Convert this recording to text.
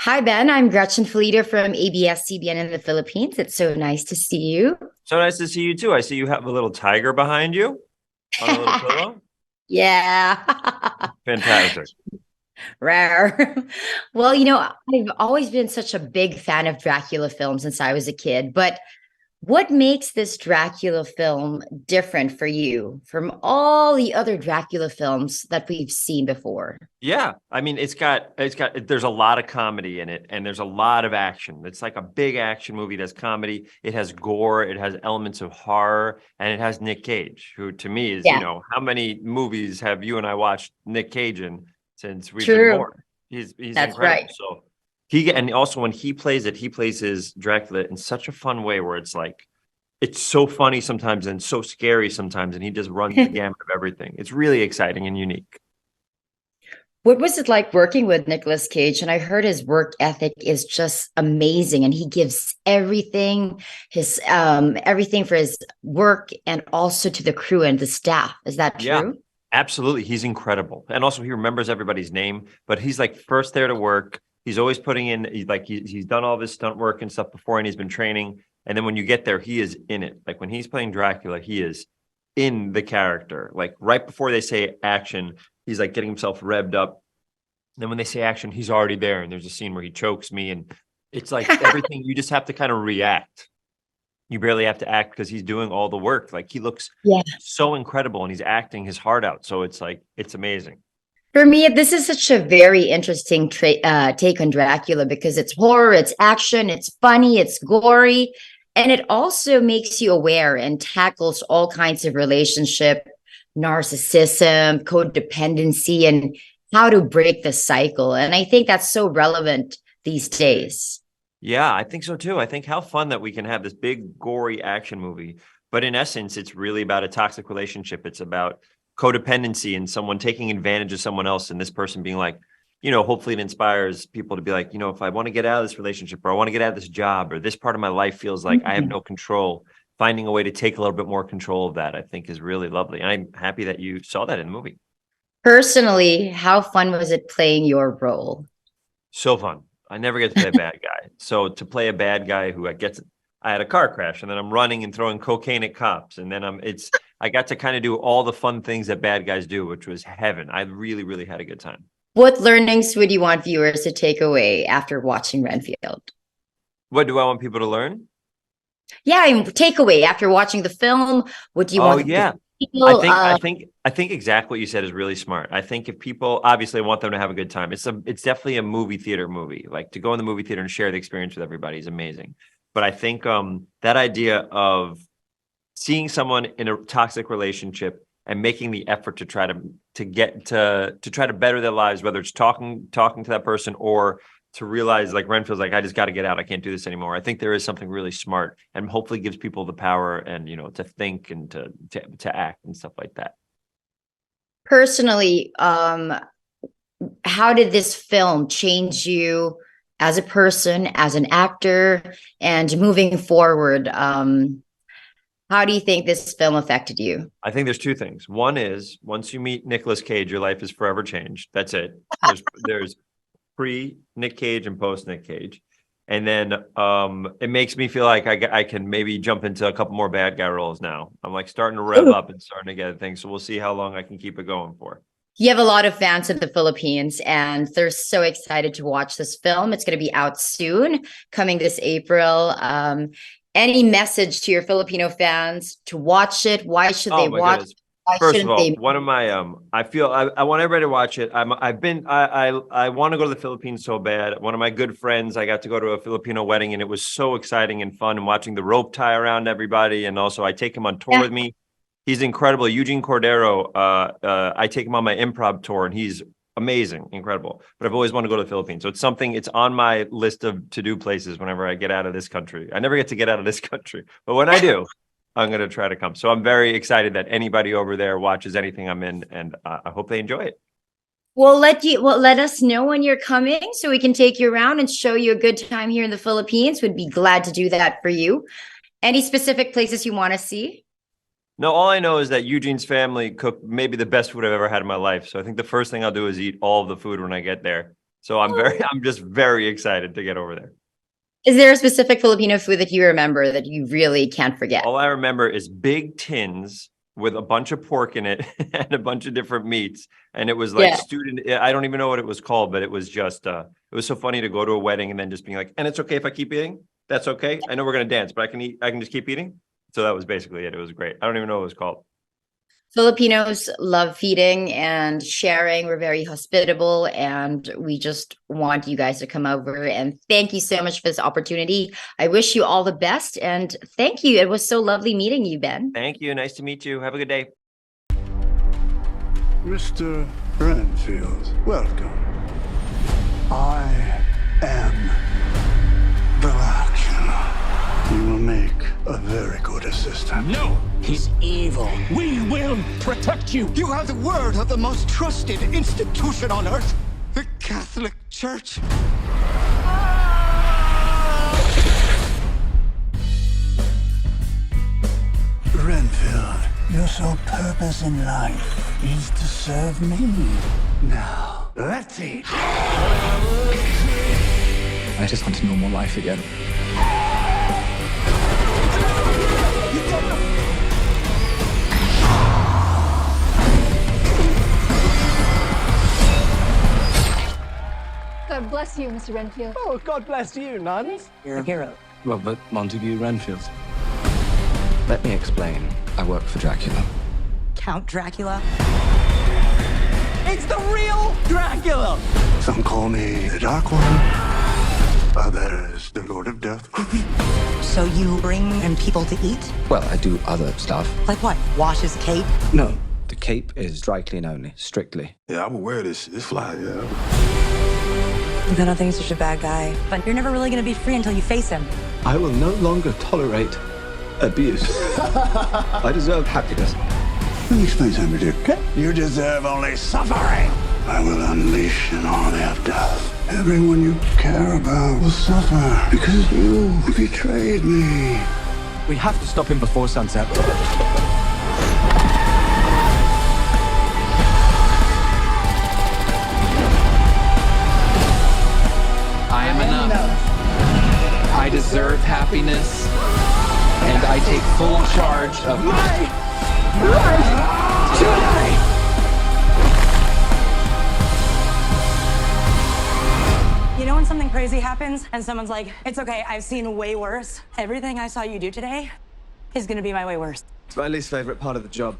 Hi, Ben. I'm Gretchen Felita from ABS-CBN in the Philippines. It's so nice to see you. So nice to see you too. I see you have a little tiger behind you on a little pillow. Yeah. Fantastic. Rare. Well, I've always been such a big fan of Dracula films since I was a kid, but what makes this Dracula film different for you from all the other Dracula films that we've seen before? Yeah, I mean it's got there's a lot of comedy in it and there's a lot of action. It's like a big action movie. It has comedy, it has gore, it has elements of horror, and it has Nick Cage, who to me is, Yeah, how many movies have you and I watched Nick Cage in since we've been true. born? He's That's incredible. right. So and also when he plays it, he plays his Dracula in such a fun way where it's like it's so funny sometimes and so scary sometimes, and he just runs the gamut of everything. It's really exciting and unique. What was it like working with Nicolas Cage? And I heard his work ethic is just amazing, and he gives everything for his work and also to the crew and the staff. Is that Yeah, true? absolutely. He's incredible. And also he remembers everybody's name, but he's like first there to work. He's always putting in he's done all this stunt work and stuff before and he's been training. And then when you get there, he is in it. Like when he's playing Dracula, he is in the character. Like right before they say action, he's like getting himself revved up. Then when they say action, he's already there. And there's a scene where he chokes me and it's like everything you just have to kind of react. You barely have to act because he's doing all the work. Like he looks Yeah. so incredible and he's acting his heart out. So it's like it's amazing. For me, this is such a very interesting take on Dracula because it's horror, it's action, it's funny, it's gory, and it also makes you aware and tackles all kinds of relationship, narcissism, codependency, and how to break the cycle. And I think that's so relevant these days. Yeah, I think so too. I think how fun that we can have this big gory action movie, but in essence, it's really about a toxic relationship. It's about codependency and someone taking advantage of someone else, and this person being like, hopefully it inspires people to be like, if I want to get out of this relationship or I want to get out of this job or this part of my life feels like I have Mhm. no control, finding a way to take a little bit more control of that, I think is really lovely. And I'm happy that you saw that in the movie. Personally, how fun was it playing your role? So fun. I never get to play a bad guy. So to play a bad guy who I had a car crash and then I'm running and throwing cocaine at cops. And then I got to kind of do all the fun things that bad guys do, which was heaven. I really, really had a good time. What learnings would you want viewers to take away after watching Renfield? What do I want people to learn? Yeah, and takeaway after watching the film, what do you Oh want them to yeah. I feel? think I think I think exactly what you said is really smart. I think if people obviously want them to have a good time, it's definitely a movie theater movie. Like to go in the movie theater and share the experience with everybody is amazing. But I think that idea of seeing someone in a toxic relationship and making the effort to try to try to better their lives, whether it's talking to that person or to realize like Renfield's like, I just got to get out. I can't do this anymore. I think there is something really smart and hopefully gives people the power and to think and to act and stuff like that. Personally, how did this film change you as a person, as an actor, and moving forward? How do you think this film affected you? I think there's two things. One is once you meet Nicolas Cage, your life is forever changed. That's it. There's pre Nick Cage and post Nick Cage. And then it makes me feel like I can maybe jump into a couple more bad guy roles now. I'm like starting to rev up and starting to get things. So we'll see how long I can keep it going for. You have a lot of fans in the Philippines, and they're so excited to watch this film. It's going to be out soon, coming this April. Any message to your Filipino fans to watch it? Why should Oh they my watch? goodness. Why First of shouldn't all, they? one of my I feel I want everybody to watch it. I want to go to the Philippines so bad. One of my good friends, I got to go to a Filipino wedding and it was so exciting and fun and watching the rope tie around everybody. And also I take him on tour Yeah. with me. He's incredible. Eugene Cordero, I take him on my improv tour and he's amazing, incredible. But I've always wanted to go to the Philippines. So it's on my list of to-do places whenever I get out of this country. I never get to get out of this country, but when I do, I'm going to try to come. So I'm very excited that anybody over there watches anything I'm in, and I hope they enjoy it. Let us know when you're coming so we can take you around and show you a good time here in the Philippines. Would be glad to do that for you. Any specific places you want to see? No, all I know is that Eugene's family cooked maybe the best food I've ever had in my life. So I think the first thing I'll do is eat all of the food when I get there. So I'm just very excited to get over there. Is there a specific Filipino food that you remember that you really can't forget? All I remember is big tins with a bunch of pork in it and a bunch of different meats. And it was like I don't even know what it was called, but it was just, it was so funny to go to a wedding and then just being like, and it's okay if I keep eating? That's okay. I know we're going to dance, but I can just keep eating. So that was basically it. It was great. I don't even know what it was called. Filipinos love feeding and sharing. We're very hospitable, and we just want you guys to come over. And thank you so much for this opportunity. I wish you all the best, and thank you. It was so lovely meeting you, Ben. Thank you. Nice to meet you. Have a good day. Mr. Renfield, welcome. I am the LYKA. You will make a very good assistant. No! He's evil. We will protect you. You have the word of the most trusted institution on earth, the Catholic Church. Renfield, your sole purpose in life is to serve me. Now, let's eat. I just want a normal life again. God bless you, Mr. Renfield. Oh, God bless you, nuns. You're a hero. Robert Montague Renfield. Let me explain. I work for Dracula. Count Dracula? It's the real Dracula. Some call me the Dark One. Others, the Lord of Death. So you bring in people to eat? Well, I do other stuff. Like what? Wash his cape? No, the cape is dry clean only, strictly. Yeah, I will wear this fly, yeah. I don't think he's such a bad guy. But you're never really gonna be free until you face him. I will no longer tolerate abuse. I deserve happiness. Let me explain something to you, okay? You deserve only suffering. I will unleash an army of death. Everyone you care about will suffer because you betrayed me. We have to stop him before sunset. I am enough. I deserve happiness, and I take full charge of my life today. You know when something crazy happens and someone's like, it's okay, I've seen way worse. Everything I saw you do today is gonna be my way worse. It's my least favorite part of the job.